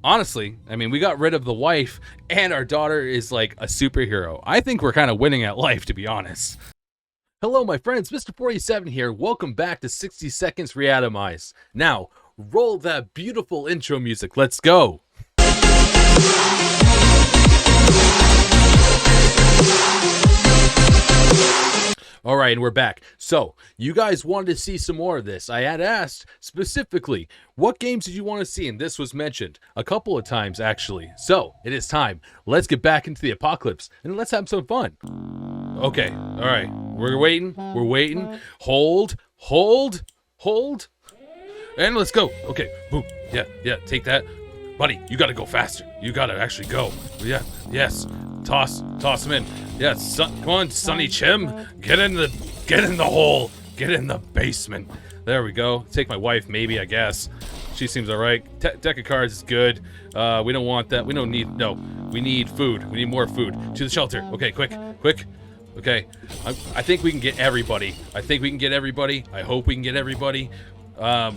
honestly, I mean, we got rid of the wife, and our daughter is like a superhero. I think we're kind of winning at life, to be honest. Hello, my friends. Mr. 47 here. Welcome back to 60 Seconds Reatomized. Now, roll that beautiful intro music. Let's go. All right, and we're back. So, you guys wanted to see some more of this. I had asked specifically, what games did you want to see? And this was mentioned a couple of times, actually. So, it is time. Let's get back into the apocalypse, and let's have some fun. Okay, all right. We're waiting. We're waiting. Hold. And let's go. Okay, boom. Yeah, take that. Buddy, you got to go faster. You got to actually go. Yeah, yes. Toss him in. Yeah, come on, Sonny Chim. Get in the hole. Get in the basement. There we go. Take my wife, maybe, I guess. She seems all right. Deck of cards is good. We don't want that. We don't need, no. We need food. We need more food. To the shelter. Okay, quick. Okay, I think we can get everybody. I hope we can get everybody. I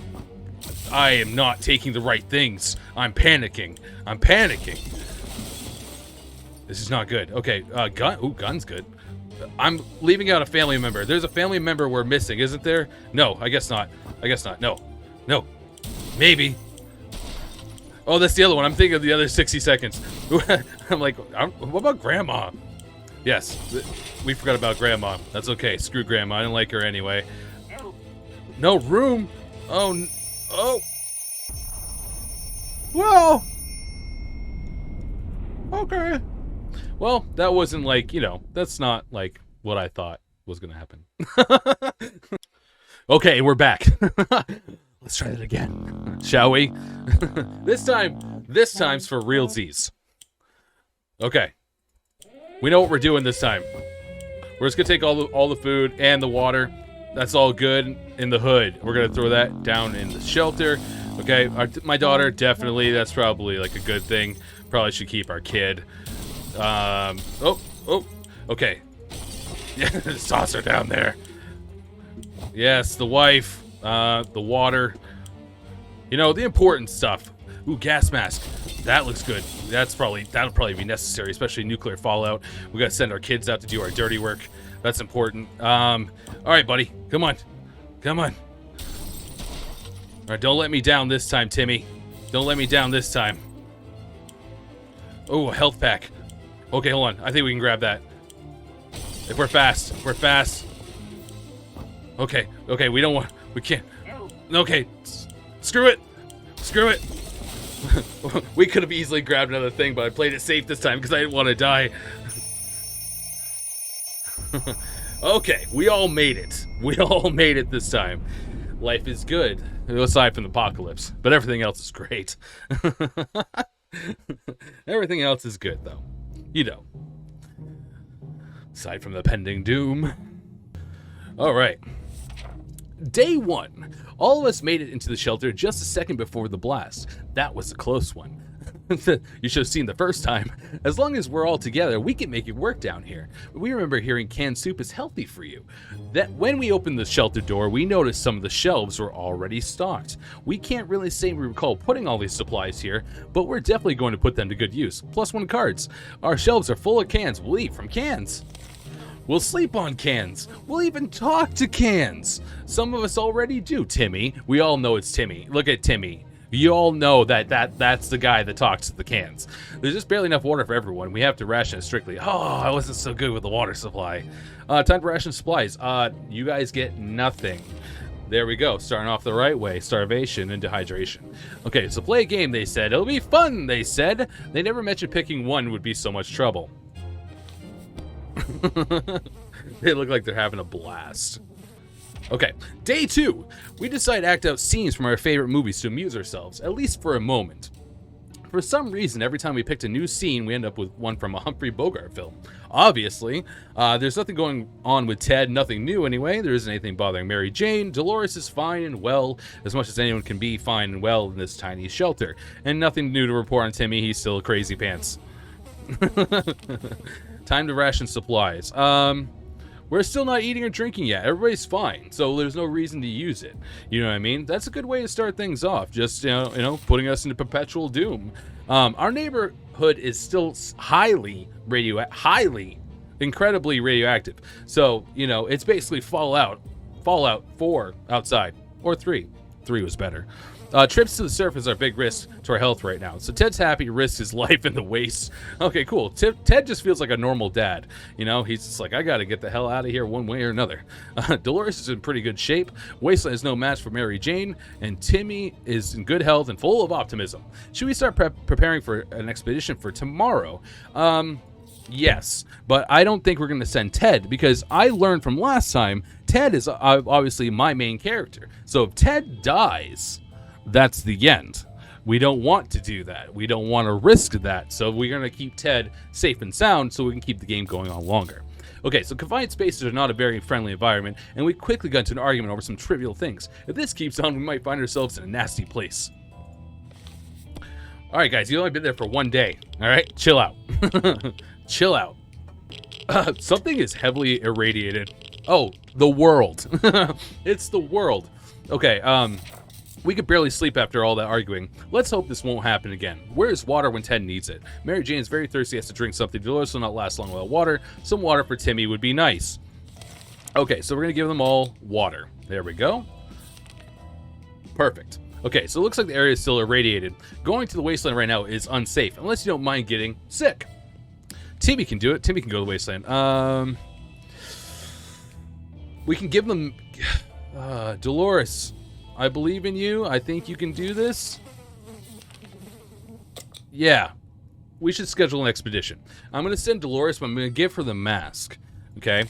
am not taking the right things. I'm panicking. This is not good. Okay, gun. Ooh, gun's good. I'm leaving out a family member. There's a family member we're missing, isn't there? No, I guess not. No. Maybe. Oh, that's the other one. I'm thinking of the other 60 seconds. I'm like, what about Grandma? Yes, we forgot about Grandma. That's okay. Screw Grandma. I didn't like her anyway. No room. Oh. Well. Okay. Well, that wasn't like, that's not like what I thought was going to happen. Okay, we're back. Let's try it again, shall we? This time's for realsies. Okay. We know what we're doing this time. We're just going to take all the food and the water. That's all good in the hood. We're going to throw that down in the shelter. Okay, my daughter, definitely, that's probably like a good thing. Probably should keep our kid. Okay. Yeah, just toss her down there. Yes, the wife, the water. The important stuff. Ooh, gas mask. That looks good. That'll probably be necessary, especially nuclear fallout. We gotta send our kids out to do our dirty work. That's important. All right, buddy. Come on. All right, don't let me down this time, Timmy. Don't let me down this time. Oh, a health pack. Okay, hold on. I think we can grab that. If we're fast. Okay, we can't. Okay, screw it. We could have easily grabbed another thing, but I played it safe this time because I didn't want to die. Okay, we all made it this time. Life is good, aside from the apocalypse, but everything else is great. Everything else is good, though. Aside from the pending doom. All right. Day 1. All of us made it into the shelter just a second before the blast. That was a close one. You should have seen the first time. As long as we're all together, we can make it work down here. We remember hearing canned soup is healthy for you. That when we opened the shelter door, we noticed some of the shelves were already stocked. We can't really say we recall putting all these supplies here, but we're definitely going to put them to good use. +1 cards. Our shelves are full of cans. We'll eat from cans. We'll sleep on cans. We'll even talk to cans. Some of us already do, Timmy. We all know it's Timmy. Look at Timmy. You all know that's the guy that talks to the cans. There's just barely enough water for everyone. We have to ration it strictly. Oh, I wasn't so good with the water supply. Time to ration supplies. You guys get nothing. There we go. Starting off the right way. Starvation and dehydration. Okay, so play a game, they said. It'll be fun, they said. They never mentioned picking one would be so much trouble. They look like they're having a blast. Okay, day 2. We decide to act out scenes from our favorite movies to amuse ourselves, at least for a moment. For some reason, every time we picked a new scene, we end up with one from a Humphrey Bogart film. Obviously, there's nothing going on with Ted, nothing new anyway. There isn't anything bothering Mary Jane. Dolores is fine and well, as much as anyone can be fine and well in this tiny shelter. And nothing new to report on Timmy, he's still crazy pants. Time to ration supplies. We're still not eating or drinking yet. Everybody's fine, so there's no reason to use it. You know what I mean? That's a good way to start things off. Just putting us into perpetual doom. Our neighborhood is still incredibly radioactive. So it's basically Fallout 4 outside, or 3. 3 was better. Trips to the surface are a big risk to our health right now. So Ted's happy to risk his life in the waste. Okay, cool. Ted just feels like a normal dad. He's just like, I got to get the hell out of here one way or another. Dolores is in pretty good shape. Wasteland is no match for Mary Jane. And Timmy is in good health and full of optimism. Should we start preparing for an expedition for tomorrow? Yes, but I don't think we're going to send Ted, because I learned from last time, Ted is obviously my main character. So if Ted dies, that's the end. We don't want to do that. We don't want to risk that. So we're going to keep Ted safe and sound so we can keep the game going on longer. Okay, so confined spaces are not a very friendly environment, and we quickly got into an argument over some trivial things. If this keeps on, we might find ourselves in a nasty place. All right, guys, you've only been there for 1 day. All right, chill out. Chill out. Something is heavily irradiated. Oh, the world. It's the world. Okay, we could barely sleep after all that arguing. Let's hope this won't happen again. Where's water when Ted needs it? Mary Jane is very thirsty, has to drink something. Dolores will not last long without water. Some water for Timmy would be nice. Okay, so we're going to give them all water. There we go. Perfect. Okay, so it looks like the area is still irradiated. Going to the wasteland right now is unsafe, unless you don't mind getting sick. Timmy can do it. Timmy can go to the wasteland. We can give them... Dolores, I believe in you. I think you can do this. Yeah. We should schedule an expedition. I'm going to send Dolores, but I'm going to give her the mask. Okay?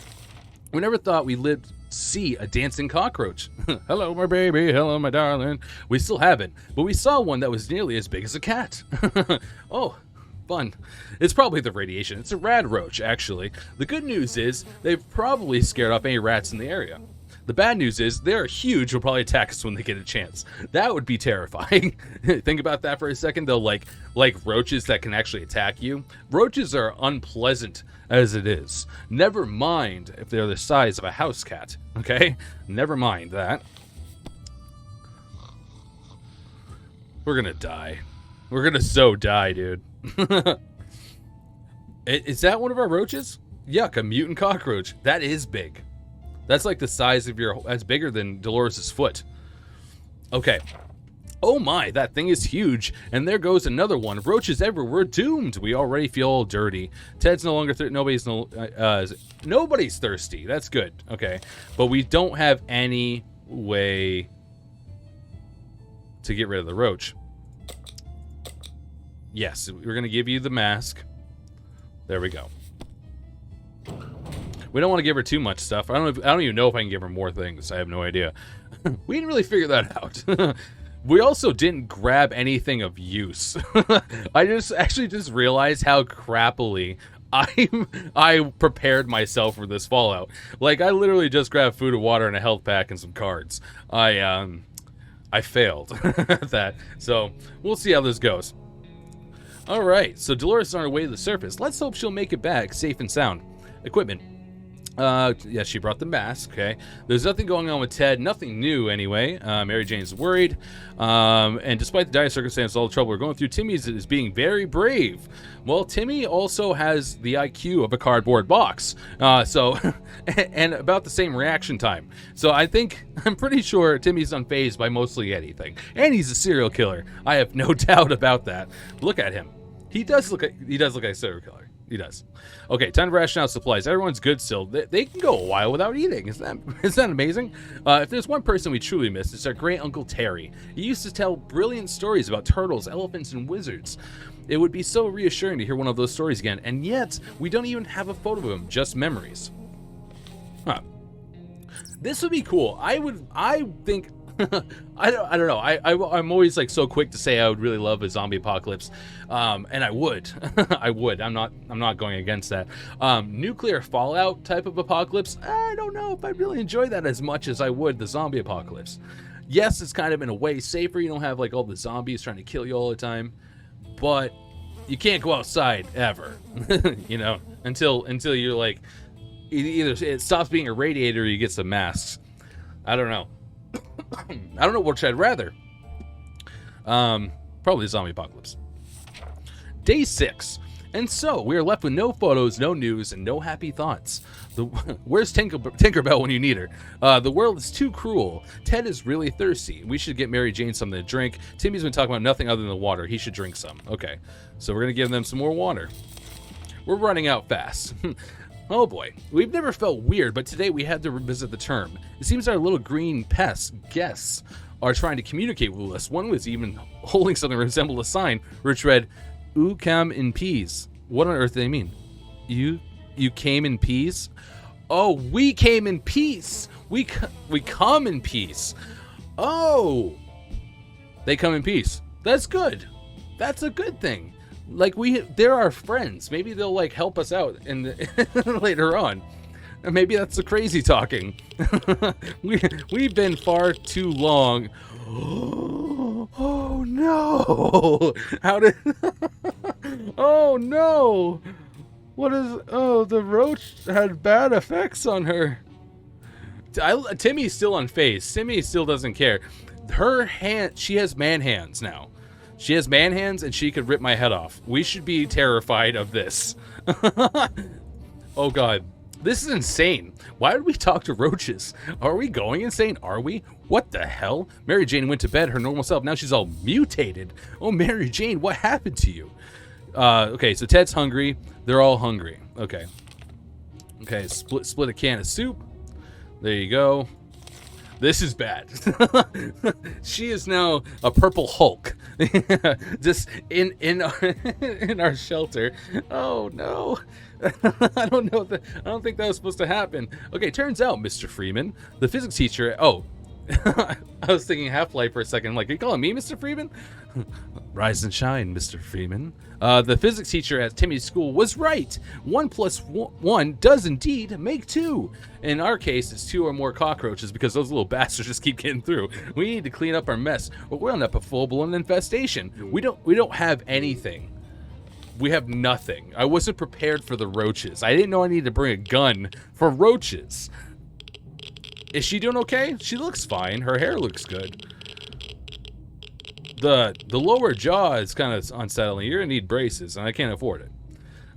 We never thought we'd see a dancing cockroach. Hello, my baby. Hello, my darling. We still haven't, but we saw one that was nearly as big as a cat. Oh, fun. It's probably the radiation. It's a rad roach, actually. The good news is they've probably scared off any rats in the area. The bad news is they're huge, will probably attack us when they get a chance. That would be terrifying. Think about that for a second, though. Like roaches that can actually attack you. Roaches are unpleasant as it is. Never mind if they're the size of a house cat. Okay? Never mind that. We're gonna die. We're gonna so die, dude. Is that one of our roaches? Yuck, a mutant cockroach. That is big. That's like the size of that's bigger than Dolores' foot. Okay. Oh my, that thing is huge. And there goes another one. Roaches everywhere. We're doomed. We already feel all dirty. Ted's no longer nobody's thirsty. That's good. Okay. But we don't have any way to get rid of the roach. Yes, we're going to give you the mask. There we go. We don't want to give her too much stuff. I don't even know if I can give her more things. I have no idea. We didn't really figure that out. We also didn't grab anything of use. I just realized how crappily I prepared myself for this Fallout. Like, I literally just grabbed food and water and a health pack and some cards. I failed at that. So we'll see how this goes. All right, so Dolores is on her way to the surface. Let's hope she'll make it back safe and sound. Equipment. Yeah, she brought the mask, okay. There's nothing going on with Ted, nothing new anyway. Mary Jane's worried. And despite the dire circumstances, all the trouble we're going through, Timmy is being very brave. Well, Timmy also has the IQ of a cardboard box. And about the same reaction time. So I'm pretty sure Timmy's unfazed by mostly anything. And he's a serial killer. I have no doubt about that. Look at him. He does look like a serial killer. He does. Okay, time to ration out supplies. Everyone's good still. They can go a while without eating. Isn't that amazing? If there's one person we truly miss, it's our great Uncle Terry. He used to tell brilliant stories about turtles, elephants, and wizards. It would be so reassuring to hear one of those stories again, and yet we don't even have a photo of him, just memories. Huh. This would be cool. I think... I don't know. I'm always like so quick to say I would really love a zombie apocalypse, and I would. I would. I'm not going against that. Nuclear fallout type of apocalypse. I don't know if I'd really enjoy that as much as I would the zombie apocalypse. Yes, it's kind of in a way safer. You don't have like all the zombies trying to kill you all the time, but you can't go outside ever. You know, until you're like Either it stops being irradiated or you get some masks. I don't know. I don't know which I'd rather. Probably the zombie apocalypse. Day 6. And so, we are left with no photos, no news, and no happy thoughts. Where's Tinkerbell when you need her? The world is too cruel. Ted is really thirsty. We should get Mary Jane something to drink. Timmy's been talking about nothing other than water. He should drink some. Okay, so we're going to give them some more water. We're running out fast. Oh boy, we've never felt weird, but today we had to revisit the term. It seems our little green pests, guests, are trying to communicate with us. One was even holding something that resembled a sign which read, "Oo cam in peas." What on earth do they mean? You came in peace? Oh, we came in peace. We come in peace. Oh, they come in peace. That's good. That's a good thing. Like they're our friends. Maybe they'll like help us out later on. Maybe that's the crazy talking. We've been far too long. Oh no! How did? Oh no! What is? Oh, the roach had bad effects on her. Timmy's still unfazed. Timmy still doesn't care. Her hand. She has man hands now. She has man hands, and she could rip my head off. We should be terrified of this. Oh god. This is insane. Why did we talk to roaches? Are we going insane? Are we? What the hell? Mary Jane went to bed her normal self. Now she's all mutated. Oh, Mary Jane, what happened to you? Okay, so Ted's hungry. They're all hungry. Okay. Okay, split a can of soup. There you go. This is bad. She is now a purple Hulk. Just in our shelter. Oh no. I don't know. I don't think that was supposed to happen. Okay, turns out, Mr. Freeman, the physics teacher. Oh, I was thinking Half-Life for a second. I'm like, are you calling me Mr. Freeman? Rise and shine, Mr. Freeman. The physics teacher at Timmy's school was right. 1 + 1 does indeed make 2. In our case, it's 2 or more cockroaches because those little bastards just keep getting through. We need to clean up our mess, or we'll end up a full-blown infestation. We don't have anything. We have nothing. I wasn't prepared for the roaches. I didn't know I needed to bring a gun for roaches. Is she doing okay? She looks fine. Her hair looks good. The lower jaw is kind of unsettling. You're gonna need braces, and I can't afford it.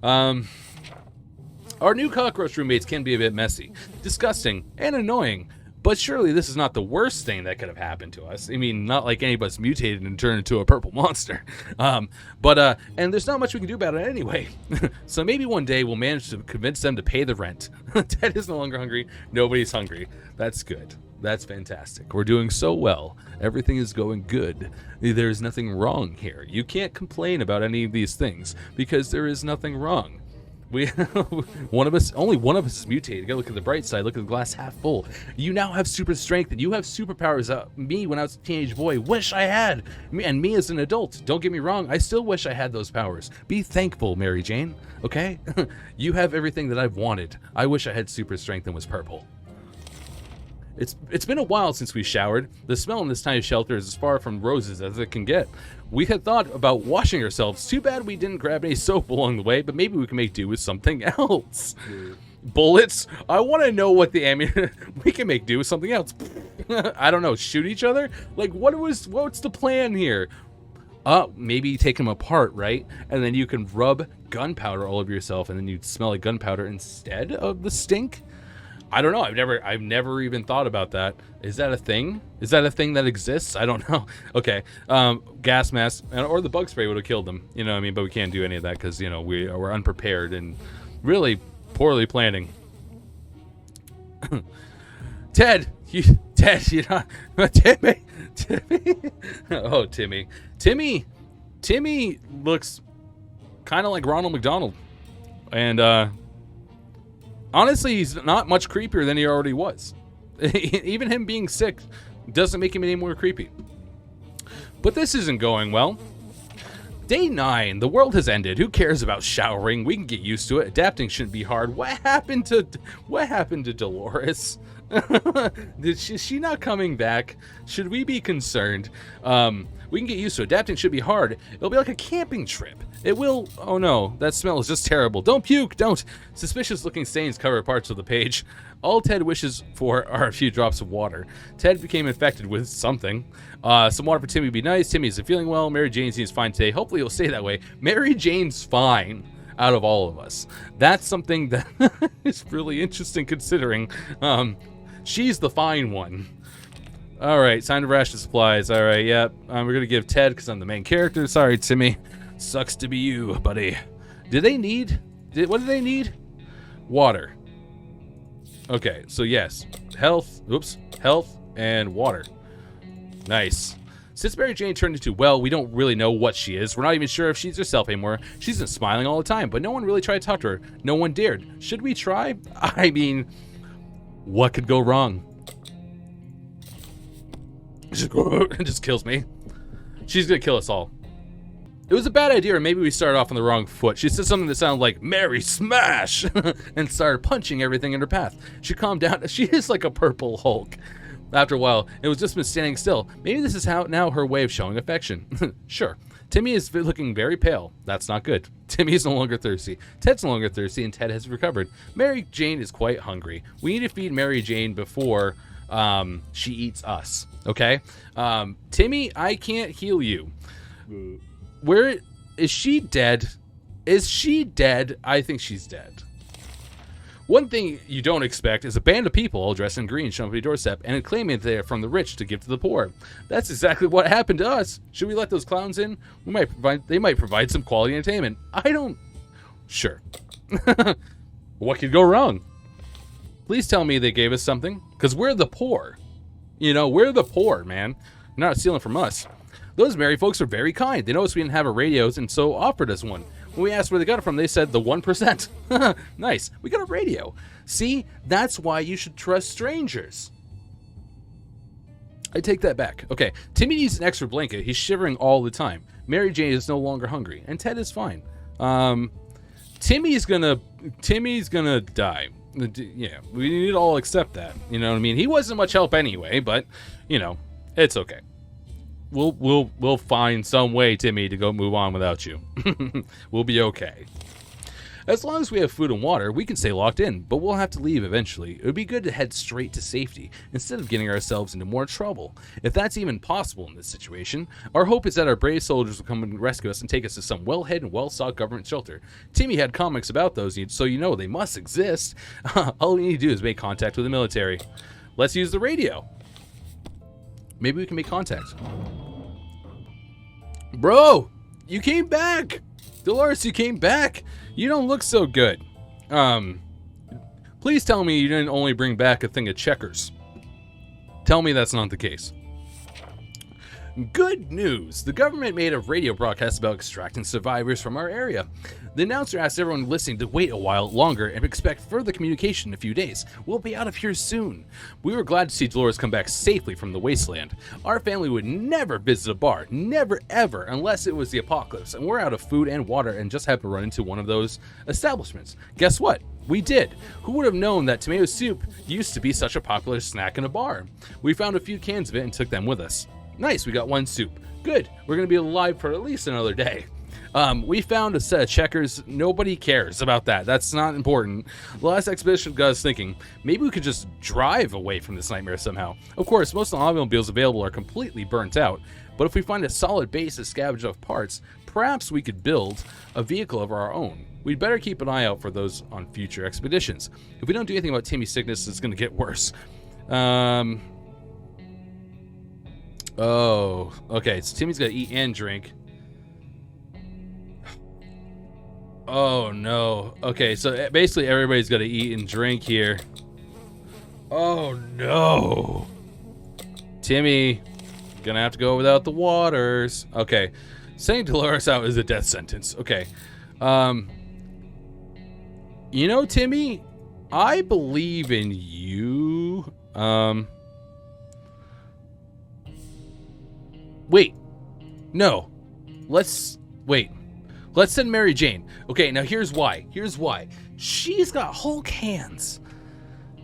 Our new cockroach roommates can be a bit messy, disgusting, and annoying. But surely this is not the worst thing that could have happened to us. I mean, not like any of us mutated and turned into a purple monster. And there's not much we can do about it anyway. So maybe one day we'll manage to convince them to pay the rent. Ted is no longer hungry. Nobody's hungry. That's good. That's fantastic. We're doing so well. Everything is going good. There's nothing wrong here. You can't complain about any of these things because there is nothing wrong. Only one of us is mutated. You gotta look at the bright side. Look at the glass half full. You now have super strength, and you have superpowers. Me, when I was a teenage boy, wish I had. Me as an adult. Don't get me wrong. I still wish I had those powers. Be thankful, Mary Jane. Okay? You have everything that I've wanted. I wish I had super strength and was purple. It's been a while since we showered. The smell in this tiny shelter is as far from roses as it can get. We had thought about washing ourselves. Too bad we didn't grab any soap along the way, but maybe we can make do with something else. Bullets? I want to know what the ammunition... We can make do with something else. I don't know. Shoot each other? Like, what's the plan here? Maybe take them apart, right? And then you can rub gunpowder all over yourself, and then you'd smell like gunpowder instead of the stink? I don't know. I've never even thought about that. Is that a thing? Is that a thing that exists? I don't know. Okay. Gas mask or the bug spray would have killed them. You know what I mean? But we can't do any of that because, you know, we're unprepared and really poorly planning. Ted, you know, Timmy. Oh, Timmy. Timmy looks kind of like Ronald McDonald. And, honestly, he's not much creepier than he already was. Even him being sick doesn't make him any more creepy. But this isn't going well. Day 9. The world has ended. Who cares about showering? We can get used to it. Adapting shouldn't be hard. What happened to Dolores? Is she not coming back? Should we be concerned? We can get used to it. Adapting should be hard. It'll be like a camping trip. It will. Oh no, that smell is just terrible. Don't puke, don't. Suspicious looking stains cover parts of the page. All Ted wishes for are a few drops of water. Ted became infected with something. Some water for Timmy would be nice. Timmy isn't feeling well. Mary Jane seems fine today. Hopefully it'll stay that way. Mary Jane's fine out of all of us. That's something that is really interesting considering she's the fine one. All right, time to ration supplies. All right, yep. We're going to give Ted because I'm the main character. Sorry, Timmy. Sucks to be you, buddy. What do they need? Water. Okay, so yes. Health and water. Nice. Since Mary Jane turned into, well, we don't really know what she is. We're not even sure if she's herself anymore. She's been smiling all the time, but no one really tried to talk to her. No one dared. Should we try? I mean, what could go wrong? It just kills me. She's gonna kill us all. It was a bad idea, or maybe we started off on the wrong foot. She said something that sounded like, Mary, smash! And started punching everything in her path. She calmed down. She is like a purple Hulk. After a while, it was just been standing still. Maybe this is now her way of showing affection. Sure. Timmy is looking very pale. That's not good. Timmy is no longer thirsty. Ted's no longer thirsty, and Ted has recovered. Mary Jane is quite hungry. We need to feed Mary Jane before she eats us. Okay? Timmy, I can't heal you. Where is she dead? Is she dead? I think she's dead. One thing you don't expect is a band of people all dressed in green showing up at your doorstep and claiming they are from the rich to give to the poor. That's exactly what happened to us. Should we let those clowns in? They might provide some quality entertainment. Sure. What could go wrong? Please tell me they gave us something, because we're the poor. You know, we're the poor, man. You're not stealing from us. Those merry folks are very kind. They noticed we didn't have a radio and so offered us one. When we asked where they got it from, they said the 1%. Nice. We got a radio. See, that's why you should trust strangers. I take that back. Okay, Timmy needs an extra blanket. He's shivering all the time. Mary Jane is no longer hungry, and Ted is fine. Timmy's gonna die. Yeah, we need to all accept that. You know what I mean? He wasn't much help anyway, but you know, it's okay. We'll find some way, Timmy, to go move on without you. We'll be okay. As long as we have food and water, we can stay locked in, but we'll have to leave eventually. It would be good to head straight to safety, instead of getting ourselves into more trouble. If that's even possible in this situation, our hope is that our brave soldiers will come and rescue us and take us to some well-hidden, well-stocked government shelter. Timmy had comics about those, so you know they must exist. All we need to do is make contact with the military. Let's use the radio. Maybe we can make contact. Bro, you came back. Dolores, you came back. You don't look so good. Please tell me you didn't only bring back a thing of checkers. Tell me that's not the case. Good news. The government made a radio broadcast about extracting survivors from our area. The announcer asked everyone listening to wait a while longer and expect further communication in a few days. We'll be out of here soon. We were glad to see Dolores come back safely from the wasteland. Our family would never visit a bar, never ever, unless it was the apocalypse, and we're out of food and water and just happened to run into one of those establishments. Guess what? We did. Who would have known that tomato soup used to be such a popular snack in a bar? We found a few cans of it and took them with us. Nice, we got one soup. Good, we're gonna be alive for at least another day. We found a set of checkers. Nobody cares about that. That's not important. The last expedition got us thinking, maybe we could just drive away from this nightmare somehow. Of course, most of the automobiles available are completely burnt out, but if we find a solid base to scavenge off parts, perhaps we could build a vehicle of our own. We'd better keep an eye out for those on future expeditions. If we don't do anything about Timmy's sickness, it's gonna get worse. Oh, okay, so Timmy's gotta eat and drink. Oh no. Okay, so basically everybody's got to eat and drink here. Oh no. Timmy, gonna have to go without the waters. Okay, sending Dolores out is a death sentence. Okay. You know, Timmy, I believe in you. Wait. No. Wait. Let's send Mary Jane. Okay, now here's why. She's got Hulk hands.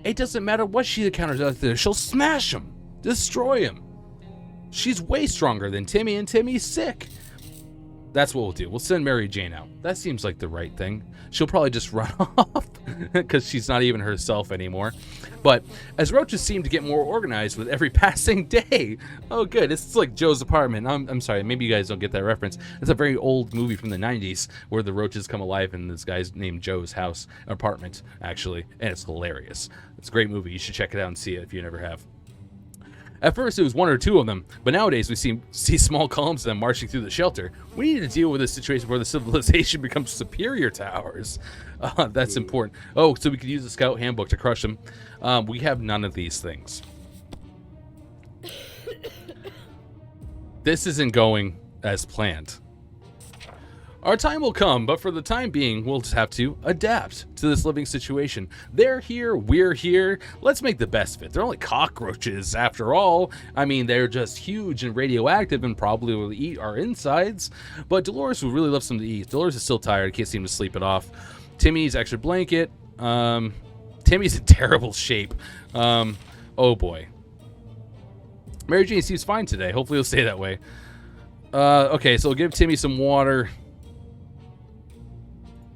It doesn't matter what she encounters out there. She'll smash him, destroy him. She's way stronger than Timmy, and Timmy's sick. That's what we'll do. We'll send Mary Jane out. That seems like the right thing. She'll probably just run off because she's not even herself anymore. But as roaches seem to get more organized with every passing day. Oh, good. It's like Joe's apartment. I'm sorry. Maybe you guys don't get that reference. It's a very old movie from the 90s where the roaches come alive in this guy's named Joe's house, apartment, actually. And it's hilarious. It's a great movie. You should check it out and see it if you never have. At first, it was one or two of them, but nowadays we see small columns of them marching through the shelter. We need to deal with a situation where the civilization becomes superior to ours. That's important. Oh, so we could use the scout handbook to crush them. We have none of these things. This isn't going as planned. Our time will come, but for the time being, we'll just have to adapt to this living situation. They're here, we're here. Let's make the best of it. They're only cockroaches, after all. I mean, they're just huge and radioactive and probably will eat our insides. But Dolores would really love something to eat. Dolores is still tired. Can't seem to sleep it off. Timmy's extra blanket. Timmy's in terrible shape. Oh, boy. Mary Jane seems fine today. Hopefully it'll stay that way. Okay, so we'll give Timmy some water.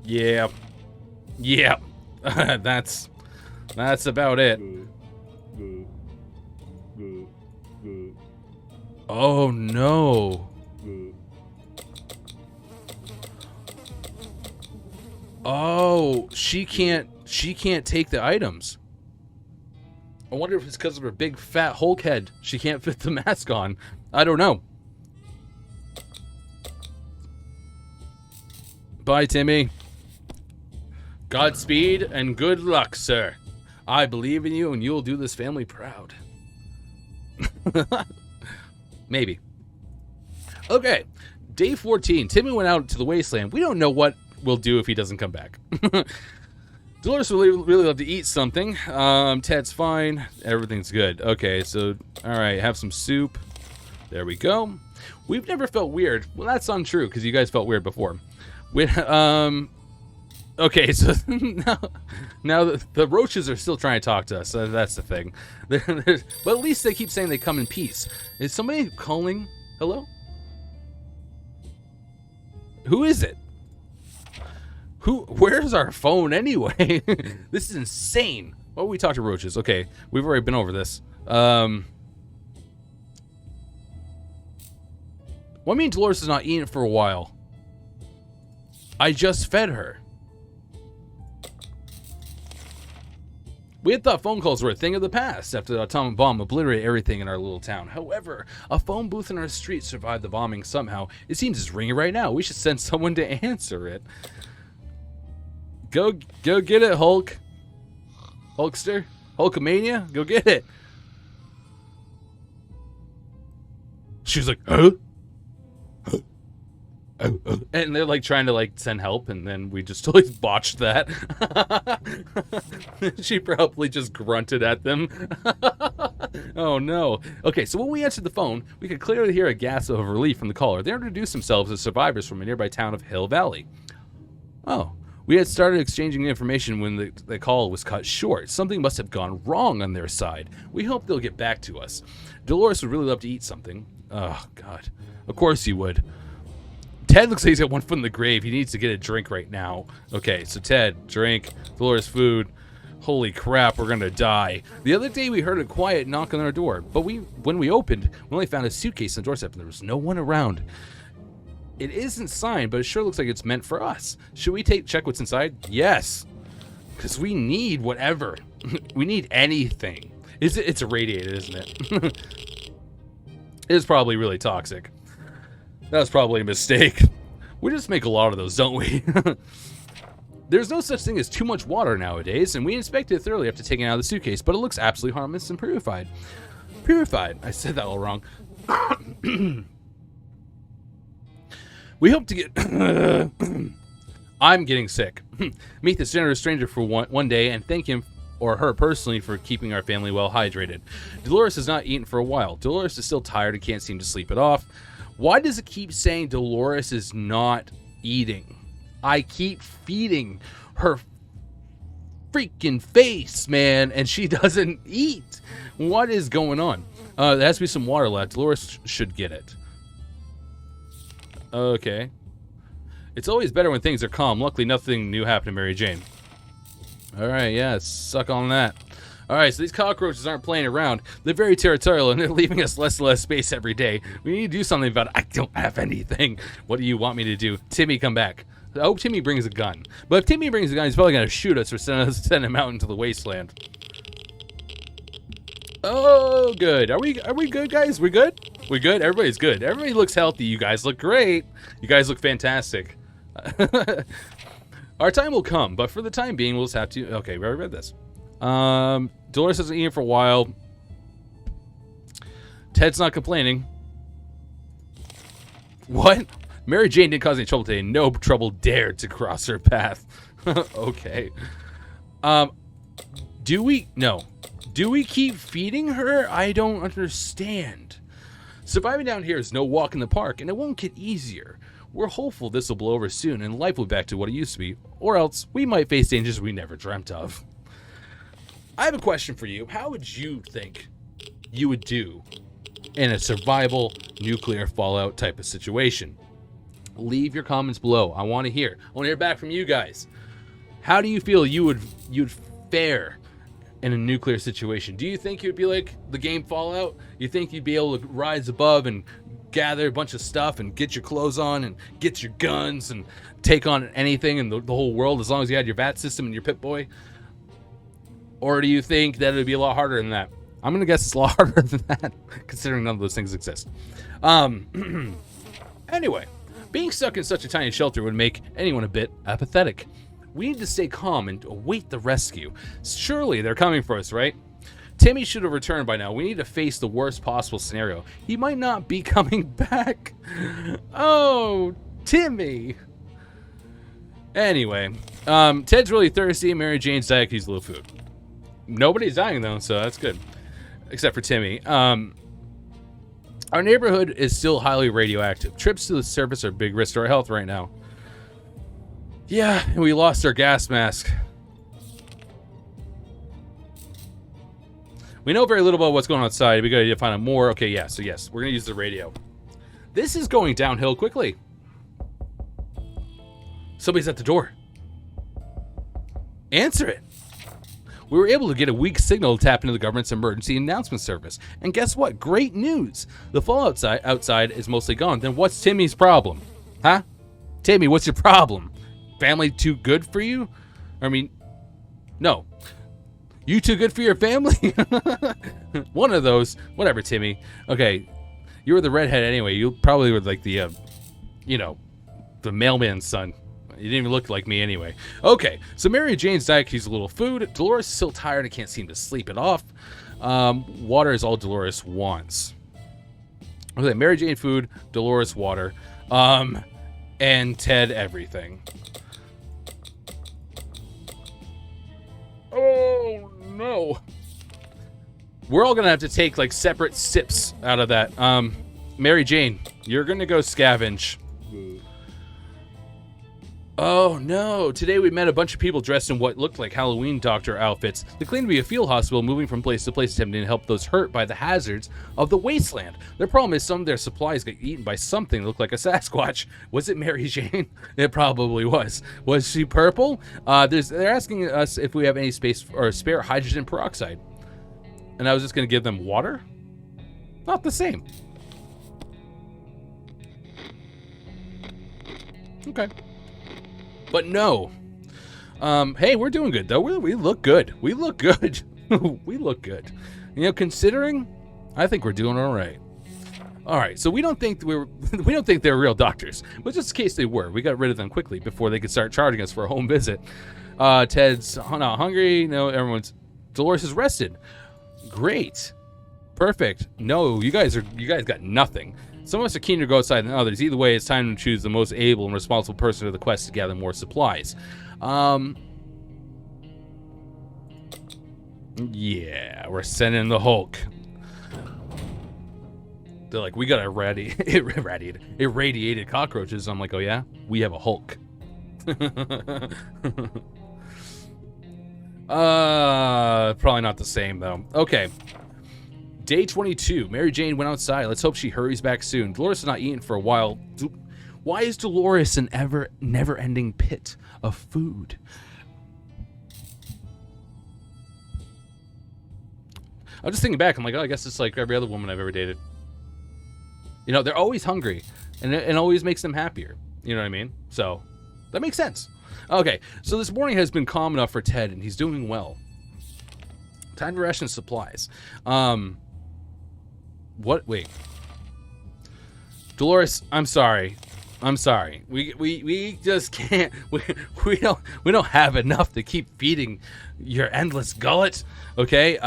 Yeah. That's about it. Oh no. Oh, she can't take the items. I wonder if it's because of her big fat Hulk head. She can't fit the mask on. I don't know. Bye, Timmy. Godspeed and good luck, sir. I believe in you and you'll do this family proud. Maybe. Okay, day 14. Timmy went out to the wasteland. We don't know what we'll do if he doesn't come back. Dolores would really love to eat something. Ted's fine. Everything's good. Okay, so, alright, have some soup. There we go. We've never felt weird. Well, that's untrue, because you guys felt weird before. Okay, so now the roaches are still trying to talk to us. That's the thing. But at least they keep saying they come in peace. Is somebody calling? Hello? Who is it? Where's our phone anyway? This is insane. Why would we talk to roaches? Okay, we've already been over this. What do you mean Dolores is not eating for a while? I just fed her. We had thought phone calls were a thing of the past after the atomic bomb obliterated everything in our little town. However, a phone booth in our street survived the bombing somehow. It seems it's ringing right now. We should send someone to answer it. Go get it, Hulk. Hulkster? Hulkamania? Go get it. She was like, huh? And they're like trying to like send help, and then we just totally botched that. She probably just grunted at them. Oh no. Okay, so when we answered the phone, we could clearly hear a gasp of relief from the caller. They introduced themselves as survivors from a nearby town of Hill Valley. Oh, we had started exchanging information when the call was cut short. Something must have gone wrong on their side. We hope they'll get back to us. Dolores would really love to eat something. Oh God, of course he would. Ted looks like he's got one foot in the grave. He needs to get a drink right now. Okay, so Ted, drink. Dolores, food. Holy crap, we're gonna die. The other day we heard a quiet knock on our door, but when we opened, we only found a suitcase on the doorstep and there was no one around. It isn't signed, but it sure looks like it's meant for us. Should we check what's inside? Yes, because we need whatever. We need anything. It's irradiated, isn't it? It is probably really toxic. That was probably a mistake. We just make a lot of those, don't we? There's no such thing as too much water nowadays, and we inspected it thoroughly after taking it out of the suitcase, but it looks absolutely harmless and purified. Purified. I said that all wrong. We hope to get... I'm getting sick. Meet this generous stranger for one day and thank him or her personally for keeping our family well hydrated. Dolores has not eaten for a while. Dolores is still tired and can't seem to sleep it off. Why does it keep saying Dolores is not eating? I keep feeding her freaking face, man, and she doesn't eat. What is going on? There has to be some water left. Dolores should get it. Okay. It's always better when things are calm. Luckily, nothing new happened to Mary Jane. Alright, yeah, suck on that. Alright, so these cockroaches aren't playing around. They're very territorial, and they're leaving us less and less space every day. We need to do something about it. I don't have anything. What do you want me to do? Timmy, come back. I hope Timmy brings a gun. But if Timmy brings a gun, he's probably going to shoot us or send him out into the wasteland. Oh, good. Are we good, guys? We good? We good? Everybody's good. Everybody looks healthy. You guys look great. You guys look fantastic. Our time will come, but for the time being, we'll just have to... Okay, we already read this. Dolores hasn't eaten for a while. Ted's not complaining. What? Mary Jane didn't cause any trouble today. No trouble dared to cross her path. Okay. Do we... No. Do we keep feeding her? I don't understand. Surviving down here is no walk in the park, and it won't get easier. We're hopeful this will blow over soon, and life will be back to what it used to be. Or else, we might face dangers we never dreamt of. I have a question for you. How would you think you would do in a survival nuclear fallout type of situation? Leave your comments below. I want to hear. I want to hear back from you guys. How do you feel you'd fare in a nuclear situation? Do you think you'd be like the game Fallout? You think you'd be able to rise above and gather a bunch of stuff and get your clothes on and get your guns and take on anything in the whole world as long as you had your VAT system and your Pip-Boy? Or do you think that it would be a lot harder than that? I'm going to guess it's a lot harder than that, considering none of those things exist. Anyway, being stuck in such a tiny shelter would make anyone a bit apathetic. We need to stay calm and await the rescue. Surely they're coming for us, right? Timmy should have returned by now. We need to face the worst possible scenario. He might not be coming back. Oh, Timmy. Anyway, Ted's really thirsty. Mary Jane's dying. He's a little food. Nobody's dying, though, so that's good. Except for Timmy. Our neighborhood is still highly radioactive. Trips to the surface are a big risk to our health right now. Yeah, and we lost our gas mask. We know very little about what's going on outside. We gotta find out more. Okay, yeah, so yes, we're gonna use the radio. This is going downhill quickly. Somebody's at the door. Answer it. We were able to get a weak signal to tap into the government's emergency announcement service. And guess what? Great news. The fallout outside is mostly gone. Then what's Timmy's problem? Huh? Timmy, what's your problem? Family too good for you? I mean, no. You too good for your family? One of those. Whatever, Timmy. Okay, you were the redhead anyway. You probably were like the, you know, the mailman's son. You didn't even look like me anyway. Okay, so Mary Jane's diet keeps a little food. Dolores is still tired and can't seem to sleep it off. Water is all Dolores wants. Okay, Mary Jane food, Dolores water, and Ted everything. Oh no. We're all gonna have to take like separate sips out of that. Mary Jane, you're gonna go scavenge. Oh no, today we met a bunch of people dressed in what looked like Halloween doctor outfits. They claimed to be a field hospital moving from place to place attempting to help those hurt by the hazards of the wasteland. Their problem is some of their supplies got eaten by something that looked like a Sasquatch. Was it Mary Jane? It probably was. Was she purple? They're asking us if we have any space or spare hydrogen peroxide. And I was just gonna give them water? Not the same. Okay. But no. Hey, we're doing good though. We look good. We look good. We look good. You know, considering, I think we're doing all right. All right. So we don't think they're real doctors, but just in case they were, we got rid of them quickly before they could start charging us for a home visit. Ted's not hungry. No, Dolores is rested. Great. Perfect. No, you guys got nothing. Some of us are keener to go outside than others. Either way, it's time to choose the most able and responsible person to the quest to gather more supplies. Yeah, we're sending the Hulk. They're like, we got irradiated cockroaches. I'm like, oh yeah? We have a Hulk. Probably not the same, though. Okay. Day 22. Mary Jane went outside. Let's hope she hurries back soon. Dolores has not eaten for a while. Why is Dolores an never-ending pit of food? I'm just thinking back. I'm like, oh, I guess it's like every other woman I've ever dated. You know, they're always hungry, and it always makes them happier. You know what I mean? So, that makes sense. Okay, so this morning has been calm enough for Ted, and he's doing well. Time to ration supplies. What? Wait. Dolores, I'm sorry. I'm sorry. We just can't. We don't have enough to keep feeding your endless gullet. Okay.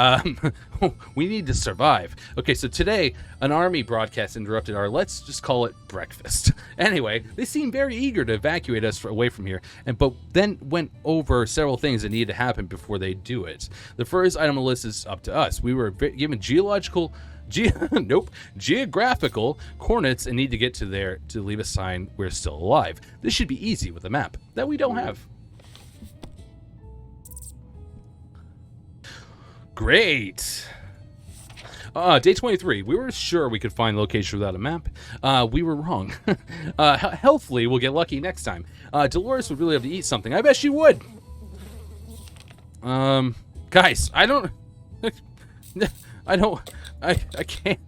We need to survive. Okay. So today, an army broadcast interrupted our, let's just call it, breakfast. Anyway, they seem very eager to evacuate us away from here, but then went over several things that needed to happen before they do it. The first item on the list is up to us. We were given geographical coordinates and need to get to there to leave a sign we're still alive. This should be easy with a map that we don't have. Great. Day 23. We were sure we could find the location without a map. We were wrong. Hopefully we'll get lucky next time. Dolores would really have to eat something. I bet she would. Guys, I can't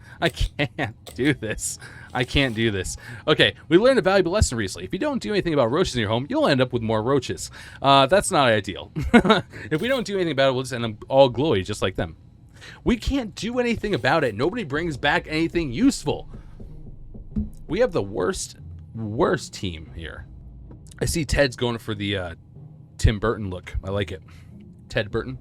do this. I can't do this. Okay, we learned a valuable lesson recently. If you don't do anything about roaches in your home, you'll end up with more roaches. That's not ideal. If we don't do anything about it, we'll just end up all glowy, just like them. We can't do anything about it. Nobody brings back anything useful. We have the worst team here. I see Ted's going for the Tim Burton look. I like it. Ted Burton.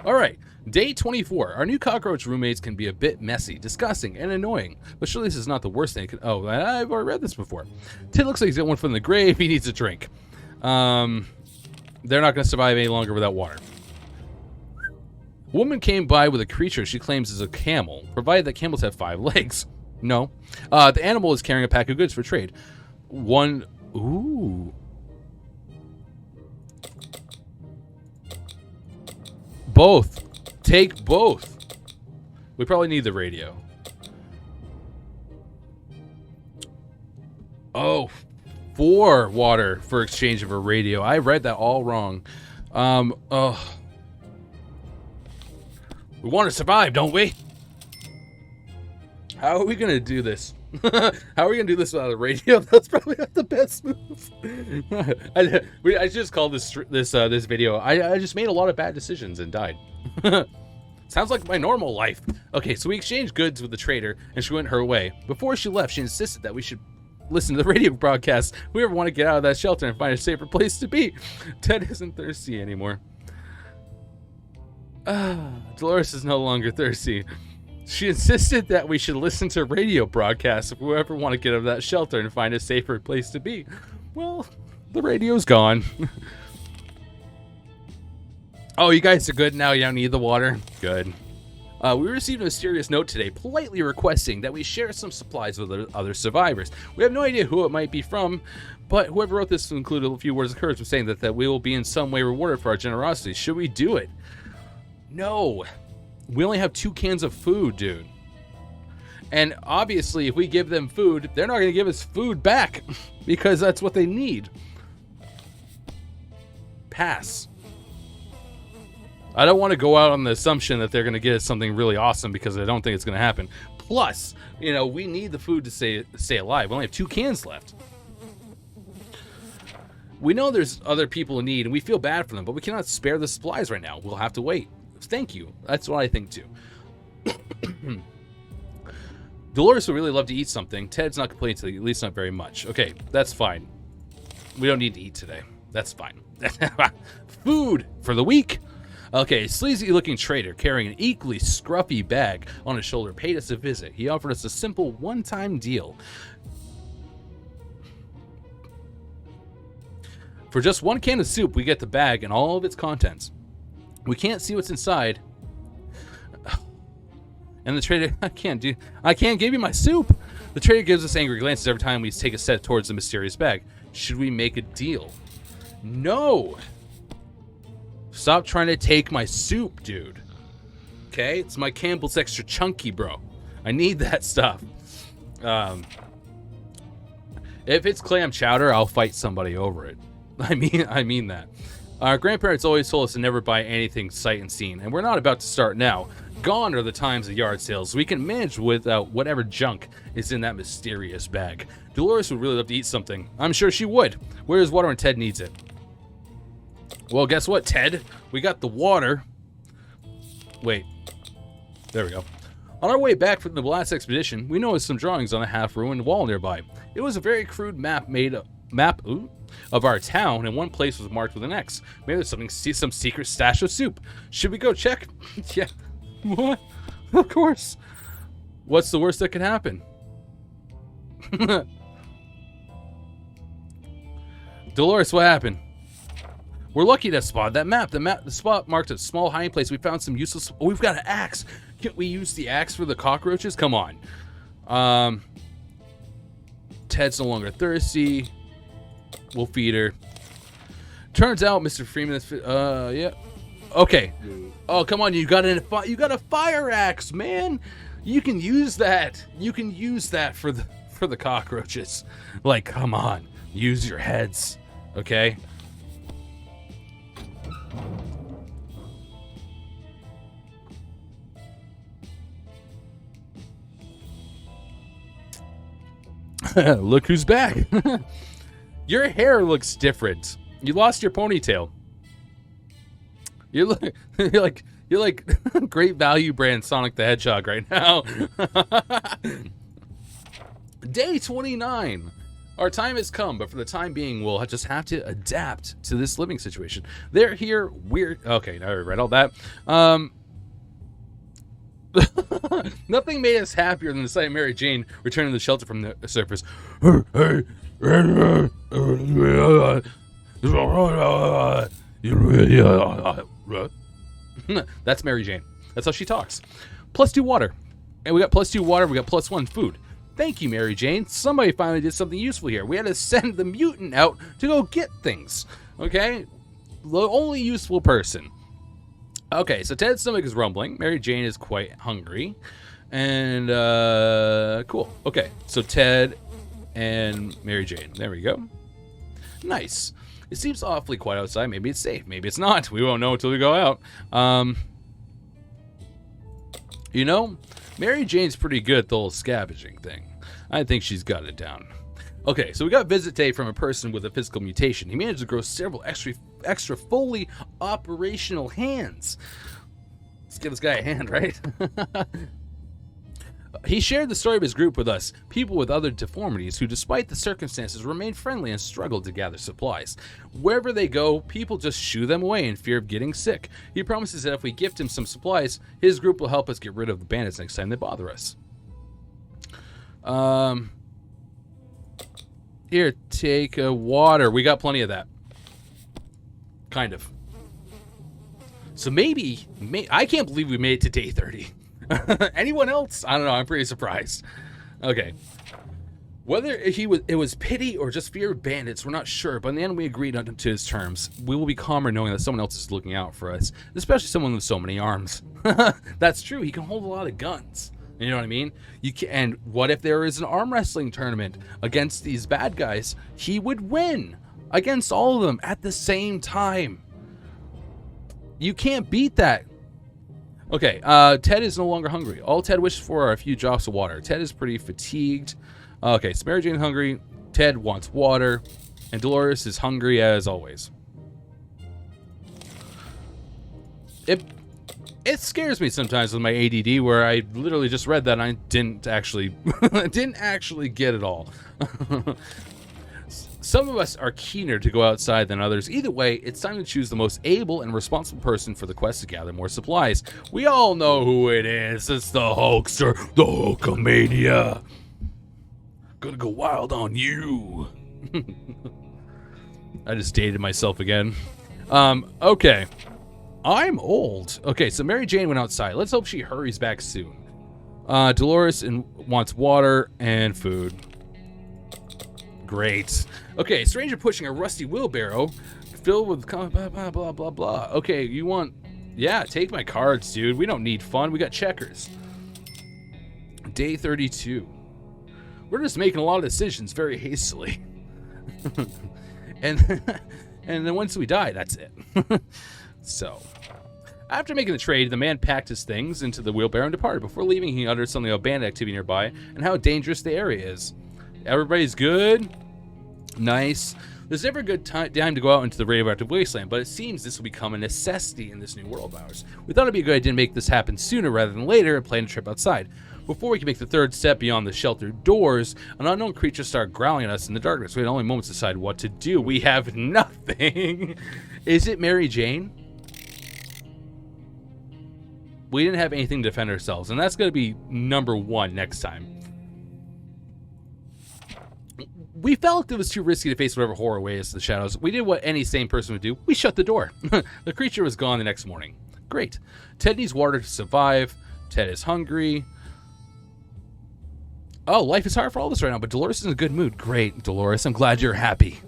All right. Day 24. Our new cockroach roommates can be a bit messy, disgusting, and annoying. But surely this is not the worst thing. Oh, I've already read this before. Ted looks like he's got one from the grave. He needs a drink. They're not going to survive any longer without water. A woman came by with a creature she claims is a camel, provided that camels have 5 legs. No. The animal is carrying a pack of goods for trade. One... Ooh. Both. Take both. We probably need the radio. Oh, 4 water for exchange of a radio. I read that all wrong. Oh. We want to survive, don't we? How are we going to do this? How are we going to do this without a radio? That's probably not the best move. I just called this video. I just made a lot of bad decisions and died. Sounds like my normal life. Okay, so we exchanged goods with the trader, and she went her way. Before she left, she insisted that we should listen to the radio broadcast. We ever want to get out of that shelter and find a safer place to be. Ted isn't thirsty anymore. Dolores is no longer thirsty. She insisted that we should listen to radio broadcasts if we ever want to get out of that shelter and find a safer place to be. Well, the radio's gone. Oh, you guys are good now? You don't need the water? Good. We received a mysterious note today, politely requesting that we share some supplies with other survivors. We have no idea who it might be from, but whoever wrote this included a few words of courage, saying that we will be in some way rewarded for our generosity. Should we do it? No. We only have 2 cans of food, dude. And obviously, if we give them food, they're not going to give us food back because that's what they need. Pass. I don't want to go out on the assumption that they're going to get us something really awesome because I don't think it's going to happen. Plus, you know, we need the food to stay alive. We only have 2 cans left. We know there's other people in need, and we feel bad for them, but we cannot spare the supplies right now. We'll have to wait. Thank you. That's what I think, too. Dolores would really love to eat something. Ted's not complaining today, at least not very much. Okay, that's fine. We don't need to eat today. That's fine. Food for the week. Okay, sleazy-looking trader carrying an equally scruffy bag on his shoulder paid us a visit. He offered us a simple one-time deal. For just 1 can of soup, we get the bag and all of its contents. We can't see what's inside. And the trader, I can't give you my soup. The trader gives us angry glances every time we take a step towards the mysterious bag. Should we make a deal? No. Stop trying to take my soup, dude. Okay? It's my Campbell's Extra Chunky, bro. I need that stuff. If it's clam chowder, I'll fight somebody over it. I mean that. Our grandparents always told us to never buy anything sight unseen, and we're not about to start now. Gone are the times of yard sales. We can manage without whatever junk is in that mysterious bag. Dolores would really love to eat something. I'm sure she would. Where's water when Ted needs it? Well, guess what, Ted? We got the water. Wait. There we go. On our way back from the last expedition, we noticed some drawings on a half-ruined wall nearby. It was a very crude map of our town, and one place was marked with an X. Maybe there's some secret stash of soup. Should we go check? Yeah. What? Of course. What's the worst that could happen? Dolores, what happened? We're lucky to spot that map. The spot marked a small hiding place. We found some useless... Oh, we've got an axe. Can't we use the axe for the cockroaches? Come on. Ted's no longer thirsty. We'll feed her. Turns out Mr. Freeman is... yeah. Okay. Oh, come on. You got a fire axe, man. You can use that. You can use that for the cockroaches. Like, come on. Use your heads. Okay? Look who's back. Your hair looks different. You lost your ponytail. You're like Great Value brand Sonic the Hedgehog right now. Day 29. Our time has come, but for the time being, we'll just have to adapt to this living situation. They're here. Okay, now I read all that. Nothing made us happier than the sight of Mary Jane returning to the shelter from the surface. That's Mary Jane. That's how she talks. +2 water. And we got +2 water, we got +1 food. Thank you, Mary Jane. Somebody finally did something useful here. We had to send the mutant out to go get things. Okay? The only useful person. Okay, so Ted's stomach is rumbling. Mary Jane is quite hungry. And, cool. Okay, so Ted and Mary Jane. There we go. Nice. It seems awfully quiet outside. Maybe it's safe. Maybe it's not. We won't know until we go out. You know, Mary Jane's pretty good at the whole scavenging thing. I think she's got it down. Okay, so we got visit today from a person with a physical mutation. He managed to grow several extra fully operational hands. Let's give this guy a hand, right? He shared the story of his group with us, people with other deformities who, despite the circumstances, remained friendly and struggled to gather supplies. Wherever they go, people just shoo them away in fear of getting sick. He promises that if we gift him some supplies, his group will help us get rid of the bandits next time they bother us. Here, take water. We got plenty of that. Kind of. So maybe I can't believe we made it to day 30. Anyone else? I don't know. I'm pretty surprised. Okay. Whether it was pity or just fear of bandits, we're not sure. But in the end, we agreed to his terms. We will be calmer knowing that someone else is looking out for us, especially someone with so many arms. That's true. He can hold a lot of guns. You know what I mean? And what if there is an arm wrestling tournament against these bad guys? He would win against all of them at the same time. You can't beat that. Okay, Ted is no longer hungry. All Ted wishes for are a few drops of water. Ted is pretty fatigued. Okay, so Mary Jane hungry. Ted wants water. And Dolores is hungry as always. It scares me sometimes with my ADD, where I literally just read that and I didn't actually get it all. Some of us are keener to go outside than others. Either way, it's time to choose the most able and responsible person for the quest to gather more supplies. We all know who it is. It's the Hulkster, the Hulkamania. Gonna go wild on you. I just dated myself again. Okay. I'm old. Okay, so Mary Jane went outside. Let's hope she hurries back soon. Dolores wants water and food. Great. Okay, stranger pushing a rusty wheelbarrow filled with blah, blah, blah, blah, blah. Okay, you want... Yeah, take my cards, dude. We don't need fun. We got checkers. Day 32. We're just making a lot of decisions very hastily. and then once we die, that's it. So, after making the trade, the man packed his things into the wheelbarrow and departed. Before leaving, he uttered something about bandit activity nearby and how dangerous the area is. Everybody's good? Nice. There's never a good time to go out into the radioactive wasteland, but it seems this will become a necessity in this new world of ours. We thought it'd be a good idea to make this happen sooner rather than later and plan a trip outside. Before we can make the third step beyond the shelter doors, an unknown creature started growling at us in the darkness. We had only moments to decide what to do. We have nothing. Is it Mary Jane? We didn't have anything to defend ourselves, and that's going to be number one next time. We felt it was too risky to face whatever horror waits in the shadows. We did what any sane person would do. We shut the door. The creature was gone the next morning. Great. Ted needs water to survive. Ted is hungry. Oh, life is hard for all of us right now, but Dolores is in a good mood. Great, Dolores. I'm glad you're happy.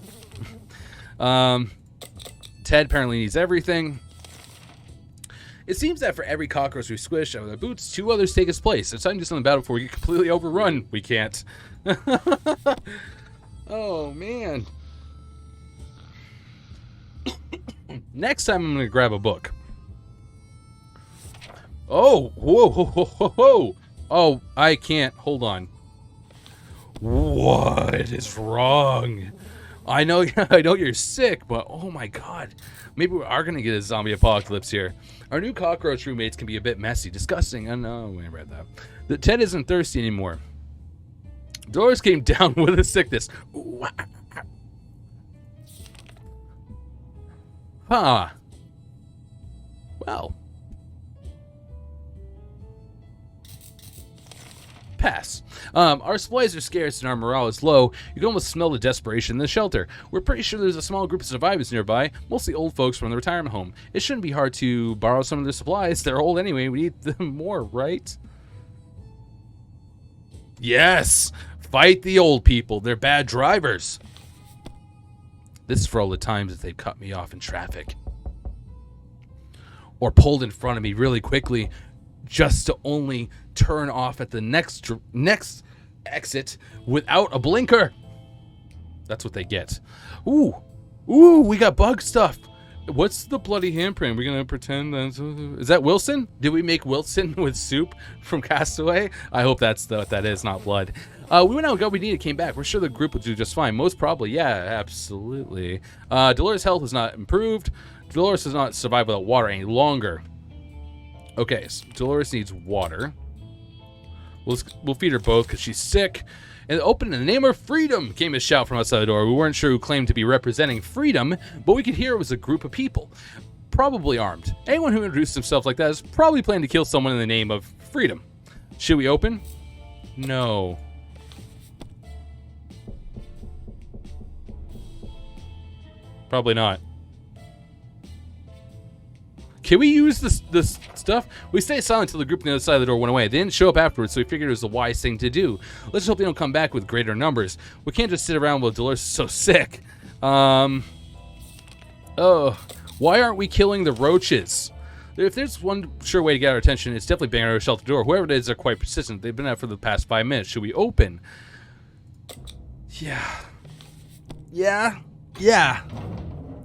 Ted apparently needs everything. It seems that for every cockroach we squish out of their boots, 2 others take its place. It's time to do something about it before we get completely overrun. We can't. Oh, man. Next time, I'm going to grab a book. Oh, whoa, whoa, whoa, whoa, whoa. Oh, I can't. Hold on. What is wrong? I know you're sick, but oh my god. Maybe we are going to get a zombie apocalypse here. Our new cockroach roommates can be a bit messy, disgusting. I know, I read that. The Ted isn't thirsty anymore. Dolores came down with a sickness. Huh. Well. Pass. Our supplies are scarce and our morale is low. You can almost smell the desperation in the shelter. We're pretty sure there's a small group of survivors nearby, mostly old folks from the retirement home. It shouldn't be hard to borrow some of their supplies. They're old anyway. We need them more, right? Yes! Fight the old people. They're bad drivers. This is for all the times that they've cut me off in traffic. Or pulled in front of me really quickly just to only turn off at the next exit without a blinker. That's what they get. Ooh, we got bug stuff. What's the bloody handprint? We're gonna pretend that's... Is that Wilson? Did we make Wilson with soup from Castaway? I hope that's what that is, not blood. We went out and got what we needed, came back. We're sure the group will do just fine. Most probably, yeah, absolutely. Dolores' health has not improved. Dolores does not survive without water any longer. Okay, so Dolores needs water. We'll feed her both because she's sick. And open in the name of freedom came a shout from outside the door. We weren't sure who claimed to be representing freedom, but we could hear it was a group of people, probably armed. Anyone who introduced himself like that is probably planning to kill someone in the name of freedom. Should we open? No. Probably not. Can we use this stuff? We stayed silent until the group on the other side of the door went away. They didn't show up afterwards, so we figured it was the wise thing to do. Let's hope they don't come back with greater numbers. We can't just sit around while Dolores is so sick. Oh, why aren't we killing the roaches? If there's one sure way to get our attention, it's definitely banging on our shelter door. Whoever it is, they're quite persistent. They've been out for the past 5 minutes. Should we open? Yeah.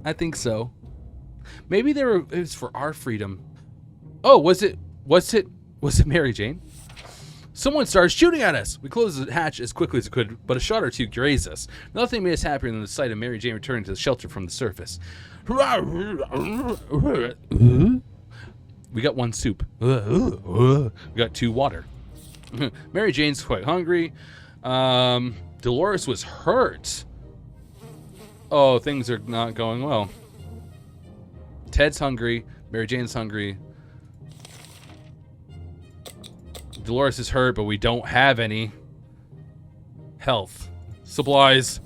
I think so. Maybe it was for our freedom. Oh, was it Mary Jane? Someone started shooting at us. We closed the hatch as quickly as we could, but a shot or two grazed us. Nothing made us happier than the sight of Mary Jane returning to the shelter from the surface. We got 1 soup. We got 2 water. Mary Jane's quite hungry. Dolores was hurt. Oh, things are not going well. Ted's hungry. Mary Jane's hungry. Dolores is hurt, but we don't have any health supplies.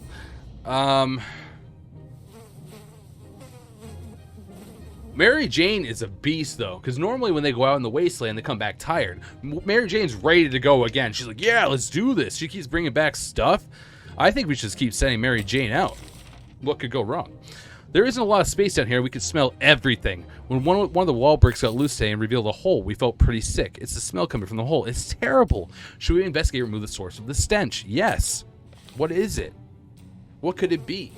Mary Jane is a beast, though, because normally when they go out in the wasteland, they come back tired. Mary Jane's ready to go again. She's like, yeah, let's do this. She keeps bringing back stuff. I think we should just keep sending Mary Jane out. What could go wrong? There isn't a lot of space down here. We could smell everything. When one of the wall bricks got loose today and revealed a hole, we felt pretty sick. It's the smell coming from the hole. It's terrible. Should we investigate and remove the source of the stench? Yes. What is it? What could it be?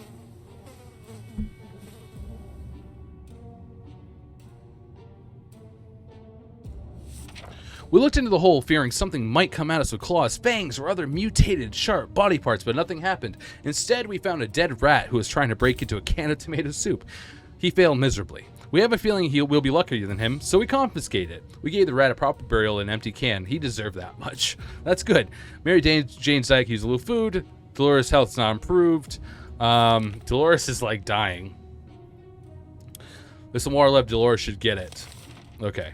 We looked into the hole, fearing something might come at us with claws, fangs, or other mutated, sharp body parts, but nothing happened. Instead, we found a dead rat who was trying to break into a can of tomato soup. He failed miserably. We have a feeling we'll be luckier than him, so we confiscated it. We gave the rat a proper burial in an empty can. He deserved that much. That's good. Mary Jane's diet used a little food. Dolores' health's not improved. Dolores is like dying. There's some water left. Dolores should get it. Okay.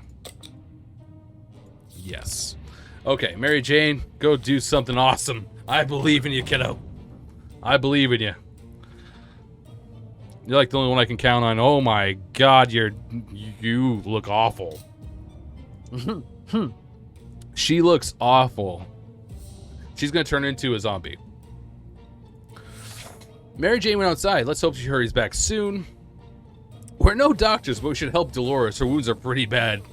Yes. Okay, Mary Jane, go do something awesome. I believe in you, kiddo. I believe in you. You're like the only one I can count on. Oh my God, you look awful. She looks awful. She's gonna turn into a zombie. Mary Jane went outside. Let's hope she hurries back soon. We're no doctors, but we should help Dolores. Her wounds are pretty bad.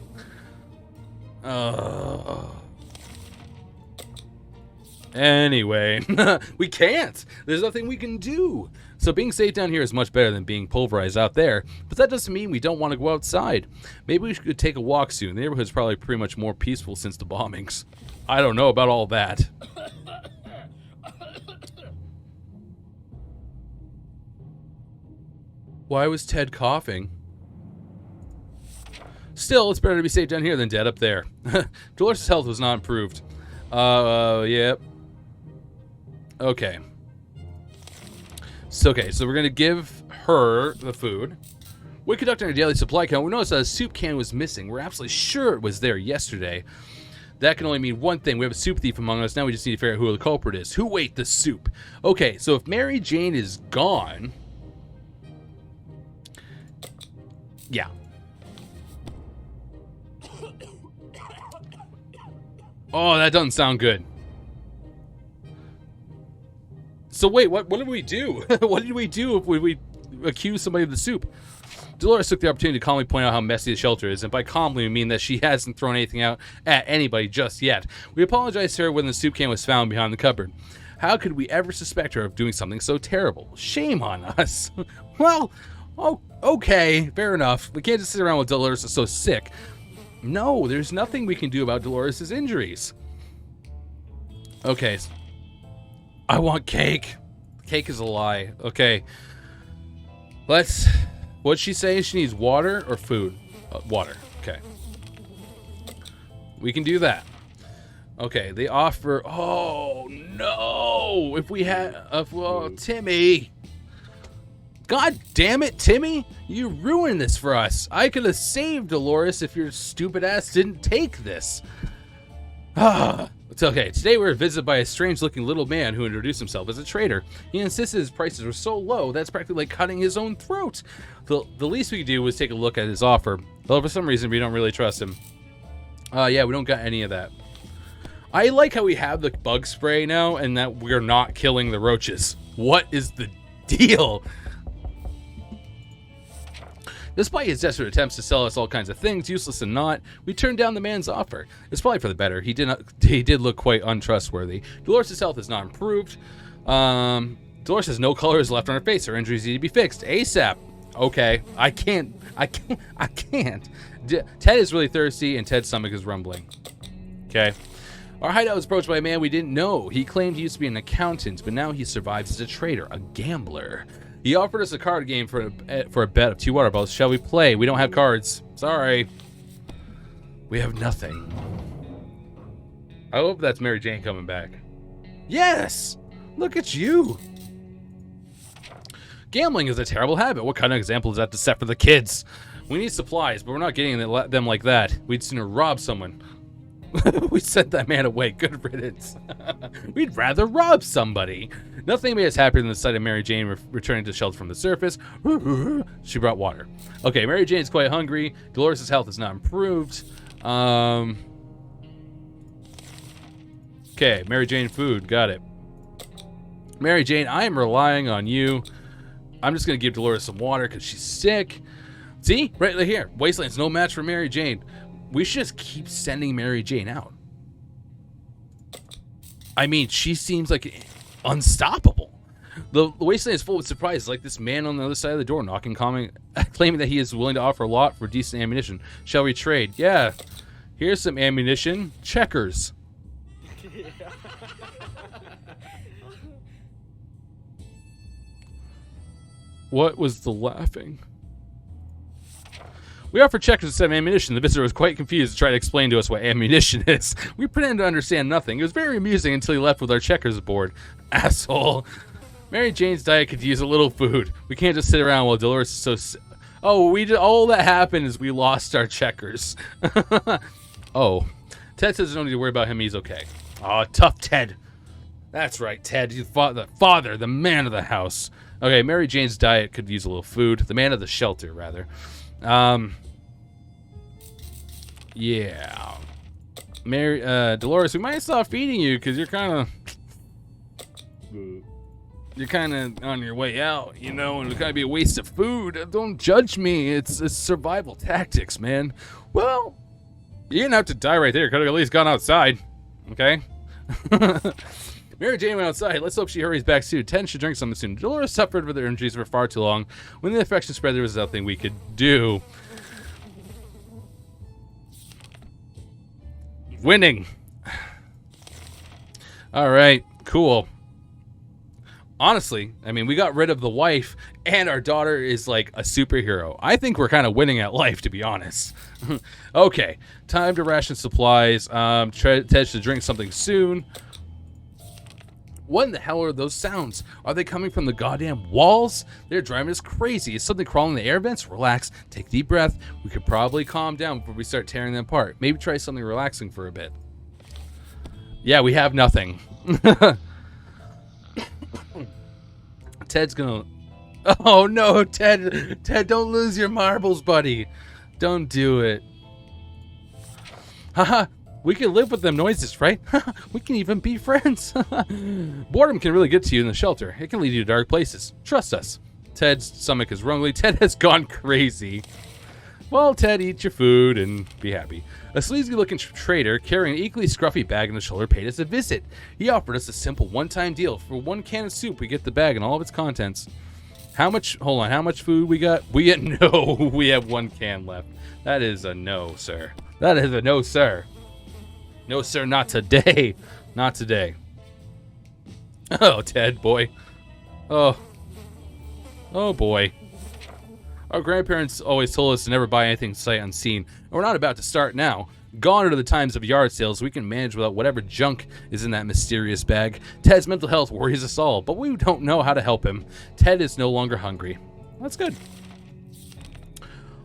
Anyway, we can't. There's nothing we can do. So being safe down here is much better than being pulverized out there. But that doesn't mean we don't want to go outside. Maybe we should take a walk soon. The neighborhood's probably pretty much more peaceful since the bombings. I don't know about all that. Why was Ted coughing? Still, it's better to be safe down here than dead up there. Dolores' health was not improved. Yep. Okay. So we're gonna give her the food. We're conducting our daily supply count. We noticed that a soup can was missing. We're absolutely sure it was there yesterday. That can only mean one thing. We have a soup thief among us. Now we just need to figure out who the culprit is. Who ate the soup? Okay, so if Mary Jane is gone... Yeah. Oh, that doesn't sound good. So wait, what did we do? What did we do if we accuse somebody of the soup? Dolores took the opportunity to calmly point out how messy the shelter is, and by calmly we mean that she hasn't thrown anything out at anybody just yet. We apologized to her when the soup can was found behind the cupboard. How could we ever suspect her of doing something so terrible? Shame on us. Well, okay, fair enough. We can't just sit around with Dolores is so sick. No, there's nothing we can do about Dolores' injuries. Okay. I want cake. Cake is a lie. Okay. What'd she say? She needs water or food? Water. Okay. We can do that. Okay, they offer... Oh, no! If we had... Timmy! God damn it, Timmy! You ruined this for us. I could have saved Dolores if your stupid ass didn't take this. It's okay. Today we were visited by a strange-looking little man who introduced himself as a trader. He insisted his prices were so low that's practically like cutting his own throat. The least we could do was take a look at his offer. Though for some reason we don't really trust him. Yeah, we don't got any of that. I like how we have the bug spray now and that we're not killing the roaches. What is the deal? Despite his desperate attempts to sell us all kinds of things, useless and not, we turned down the man's offer. It's probably for the better. He did look quite untrustworthy. Dolores' health is not improved. Dolores has no colors left on her face. Her injuries need to be fixed ASAP. Okay, I can't. Ted is really thirsty and Ted's stomach is rumbling. Okay. Our hideout was approached by a man we didn't know. He claimed he used to be an accountant, but now he survives as a trader, a gambler. He offered us a card game for a bet of 2 water bottles. Shall we play? We don't have cards. Sorry. We have nothing. I hope that's Mary Jane coming back. Yes! Look at you! Gambling is a terrible habit. What kind of example is that to set for the kids? We need supplies, but we're not getting them like that. We'd sooner rob someone. We sent that man away. Good riddance. We'd rather rob somebody. Nothing made us happier than the sight of Mary Jane returning to shelter from the surface. She brought water. Okay, Mary Jane's quite hungry. Dolores' health is not improved. Okay, Mary Jane food. Got it. Mary Jane, I am relying on you. I'm just going to give Dolores some water because she's sick. See? Right here. Wasteland's no match for Mary Jane. We should just keep sending Mary Jane out. I mean, she seems like unstoppable. The Wasteland is full of surprises, like this man on the other side of the door knocking, claiming that he is willing to offer a lot for decent ammunition. Shall we trade? Yeah. Here's some ammunition. Checkers. What was the laughing? We offered checkers instead of ammunition. The visitor was quite confused to try to explain to us what ammunition is. We pretended to understand nothing. It was very amusing until he left with our checkers board. Asshole. Mary Jane's diet could use a little food. We can't just sit around while Dolores is so... all that happened is we lost our checkers. Oh. Ted says no need to worry about him. He's okay. Oh, tough Ted. That's right, Ted. He's the father, the man of the house. Okay, Mary Jane's diet could use a little food. The man of the shelter, rather. Yeah. Dolores, we might stop feeding you because you're kind of on your way out, you know, and it's gonna be a waste of food. Don't judge me. It's survival tactics, man. Well, you didn't have to die right there. Could have at least gone outside. Okay. Mary Jane went outside. Let's hope she hurries back soon. Ted should drink something soon. Dolores suffered with her injuries for far too long. When the infection spread, there was nothing we could do. Winning. All right, cool. Honestly, I mean, we got rid of the wife, and our daughter is like a superhero. I think we're kind of winning at life, to be honest. Okay, time to ration supplies. Ted should drink something soon. What in the hell are those sounds? Are they coming from the goddamn walls? They're driving us crazy. Is something crawling in the air vents? Relax. Take a deep breath. We could probably calm down before we start tearing them apart. Maybe try something relaxing for a bit. Yeah, we have nothing. Ted's gonna... Oh no, Ted. Ted, don't lose your marbles, buddy. Don't do it. Haha. We can live with them noises, right? We can even be friends. Boredom can really get to you in the shelter. It can lead you to dark places. Trust us. Ted's stomach is rumbling. Ted has gone crazy. Well, Ted, eat your food and be happy. A sleazy-looking trader carrying an equally scruffy bag on his shoulder paid us a visit. He offered us a simple one-time deal. For one can of soup, we get the bag and all of its contents. How much? Hold on. How much food we got? We get no. We have one can left. That is a no, sir. That is a no, sir. No, sir, not today. Not today. Oh, Ted, boy. Oh. Oh, boy. Our grandparents always told us to never buy anything sight unseen. And we're not about to start now. Gone are the times of yard sales. We can manage without whatever junk is in that mysterious bag. Ted's mental health worries us all, but we don't know how to help him. Ted is no longer hungry. That's good.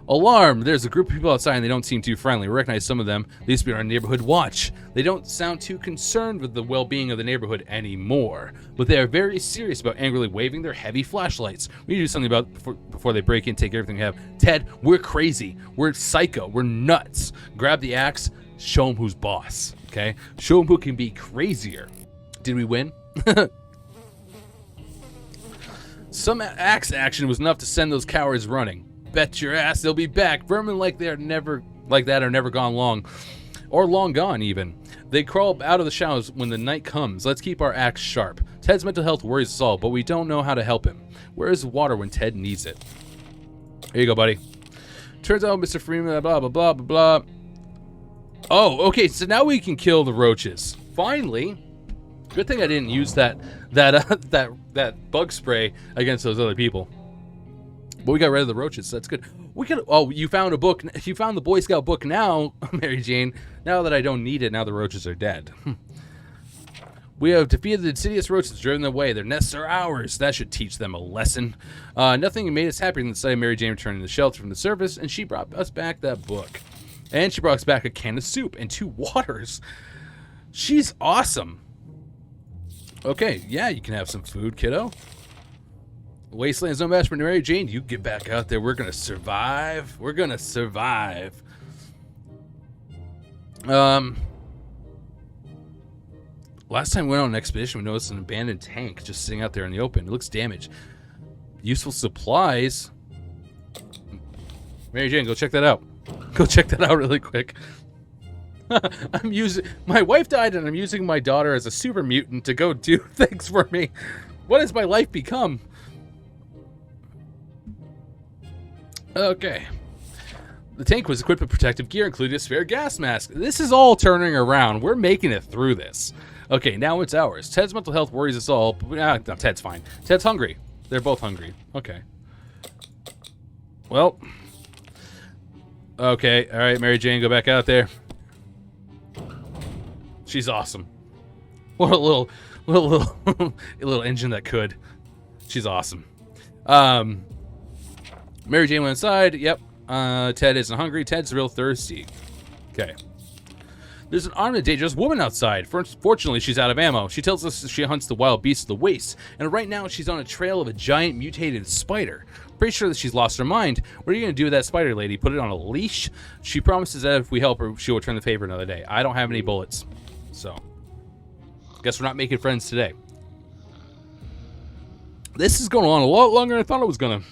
Alarm! There's a group of people outside and they don't seem too friendly. We recognize some of them. They used to be on our neighborhood watch. They don't sound too concerned with the well-being of the neighborhood anymore, but they are very serious about angrily waving their heavy flashlights. We need to do something about before they break in and take everything we have. Ted, we're crazy. We're psycho. We're nuts. Grab the axe. Show them who's boss. Okay? Show them who can be crazier. Did we win? Some axe action was enough to send those cowards running. Bet your ass they'll be back. Vermin like that are never gone long. Or long gone, even. They crawl out of the shadows when the night comes. Let's keep our axe sharp. Ted's mental health worries us all, but we don't know how to help him. Where is water when Ted needs it? Here you go, buddy. Turns out Mr. Freeman, blah, blah, blah, blah, blah. Oh, okay, so now we can kill the roaches. Finally. Good thing I didn't use that bug spray against those other people. But we got rid of the roaches, so that's good. We could. Oh, you found a book. You found the Boy Scout book now, Mary Jane. Now that I don't need it, now the roaches are dead. We have defeated the insidious roaches, driven them away. Their nests are ours. That should teach them a lesson. Nothing made us happier than the sight of Mary Jane returning to the shelter from the surface, and she brought us back that book. And she brought us back a can of soup and 2 waters. She's awesome. Okay, yeah, you can have some food, kiddo. Wasteland's no match for Mary Jane. You get back out there. We're gonna survive. We're gonna survive. Last time we went on an expedition, we noticed an abandoned tank just sitting out there in the open. It looks damaged. Useful supplies. Mary Jane, go check that out. Go check that out really quick. My wife died and I'm using my daughter as a super mutant to go do things for me. What has my life become? Okay. The tank was equipped with protective gear, including a spare gas mask. This is all turning around. We're making it through this. Okay, now it's ours. Ted's mental health worries us all. No, Ted's fine. Ted's hungry. They're both hungry. Okay. Well. Okay, all right, Mary Jane, go back out there. She's awesome. What a little a little engine that could. She's awesome. Mary Jane went inside. Yep. Ted isn't hungry. Ted's real thirsty. Okay. There's an armed and dangerous woman outside. Fortunately, she's out of ammo. She tells us she hunts the wild beasts of the wastes, and right now she's on a trail of a giant mutated spider. Pretty sure that she's lost her mind. What are you going to do with that spider, lady? Put it on a leash? She promises that if we help her, she'll return the favor another day. I don't have any bullets, so guess we're not making friends today. This is going on a lot longer than I thought it was going to.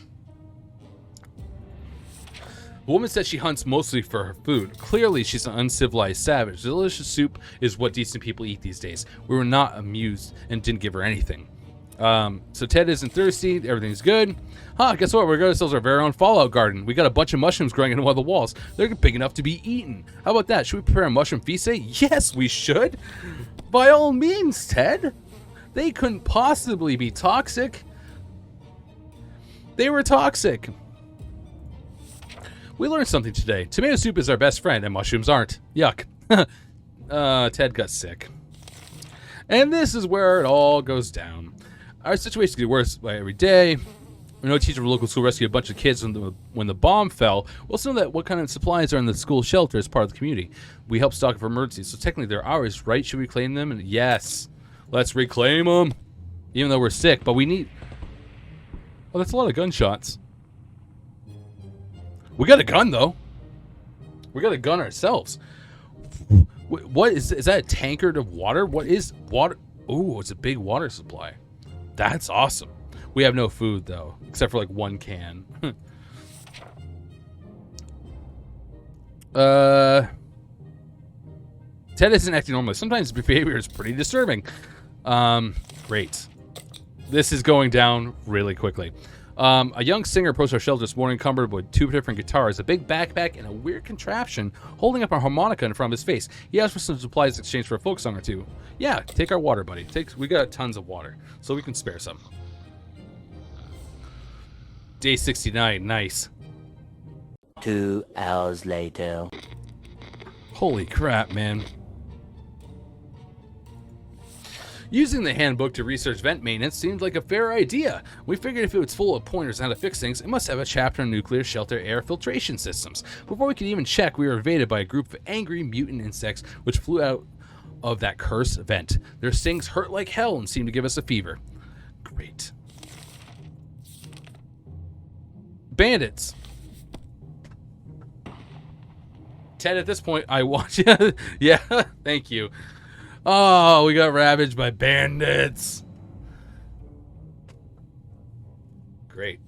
The woman said she hunts mostly for her food. Clearly, she's an uncivilized savage. Delicious soup is what decent people eat these days. We were not amused and didn't give her anything. So Ted isn't thirsty. Everything's good. Guess what? We're going to ourselves our very own Fallout garden. We got a bunch of mushrooms growing into one of the walls. They're big enough to be eaten. How about that? Should we prepare a mushroom feast? Yes, we should. By all means, Ted. They couldn't possibly be toxic. They were toxic. We learned something today. Tomato soup is our best friend, and mushrooms aren't. Yuck. Ted got sick. And this is where it all goes down. Our situation gets worse by every day. We know a teacher from a local school rescued a bunch of kids when the bomb fell. We also know that what kind of supplies are in the school shelter as part of the community. We help stock it for emergencies, so technically they're ours, right? Should we claim them? And yes, let's reclaim them. Even though we're sick, but we need... Oh, that's a lot of gunshots. We got a gun, though. We got a gun ourselves. What is that? A tankard of water? What is water? Ooh, it's a big water supply. That's awesome. We have no food, though, except for like one can. Ted isn't acting normally. Sometimes his behavior is pretty disturbing. Great. This is going down really quickly. A young singer approached our shelter this morning, encumbered with 2 different guitars, a big backpack, and a weird contraption, holding up a harmonica in front of his face. He asked for some supplies in exchange for a folk song or two. Yeah, take our water, buddy. We got tons of water, so we can spare some. Day 69, nice. 2 hours later. Holy crap, man. Using the handbook to research vent maintenance seemed like a fair idea. We figured if it was full of pointers on how to fix things, it must have a chapter on nuclear shelter air filtration systems. Before we could even check, we were invaded by a group of angry mutant insects which flew out of that cursed vent. Their stings hurt like hell and seemed to give us a fever. Great. Bandits. Ted, at this point, I watch. Yeah, thank you. Oh, we got ravaged by bandits. Great.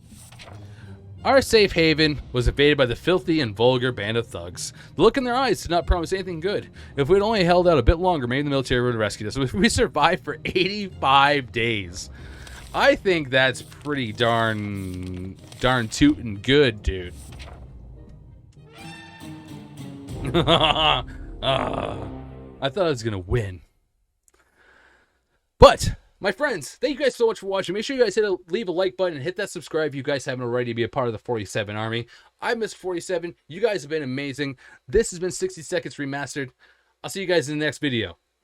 Our safe haven was invaded by the filthy and vulgar band of thugs. The look in their eyes did not promise anything good. If we'd only held out a bit longer, maybe the military would have rescued us. We survived for 85 days. I think that's pretty darn tootin' good, dude. I thought I was gonna win. But, my friends, thank you guys so much for watching. Make sure you guys leave a like button and hit that subscribe if you guys haven't already to be a part of the 47 Army. I miss 47. You guys have been amazing. This has been 60 Seconds Remastered. I'll see you guys in the next video.